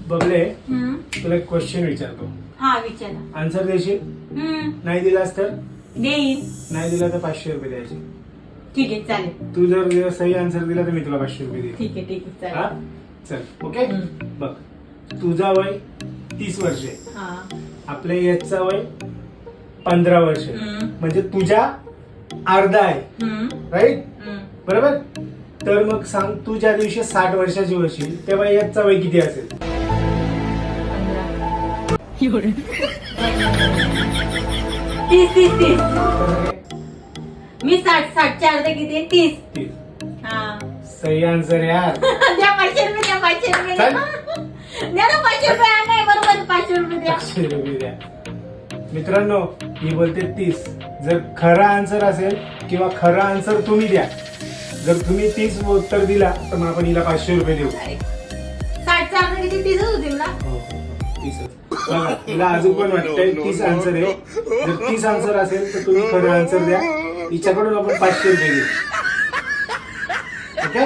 बबले तुला एक क्वेश्चन विचारतो. हा विचारा. आन्सर देशील? नाही दिलास तर? देईन. नाही दिला तर 500 रुपये द्यायचे. ठीक आहे चालेल. तू जर सही आन्सर दिला तर मी तुला 500 रुपये देईन. ठीक आहे ठीक आहे हा चालेल. चल ओके. बघ तुझा वय 30 वर्षे, हा आपल्या याचा वय 15 वर्षे, म्हणजे तुझ्या अर्धा आहे राईट. बरोबर. तर मग सांग तू ज्या दिवशी 60 वर्षाची होशील तेव्हा याचा वय किती असेल? 30. मी 60च्या अर्धे किती आहे? 30. 30. हा सही आन्सर यार. द्या 500 रुपये. द्या 500 रुपये. चल. द्या ना 500 रुपये. नाही बरोबर 500 रुपये द्या. 500 रुपये द्या. मित्रांनो ही बोलते 30. जर खरा आन्सर असेल किंवा खरा आन्सर तुम्ही द्या. जर तुम्ही 30 उत्तर दिला तर मग आपण हिला 500 रुपये देऊ. 60च्या अर्धे किती? 30च होतील ना. 30च. बघा हिला अजून पण वाटतंय 30 आन्सर आहे. जर 30 आन्सर असेल तर तुम्ही खरं आन्सर द्या. हिच्याकडून आपण 500 रुपये देऊ. ओके.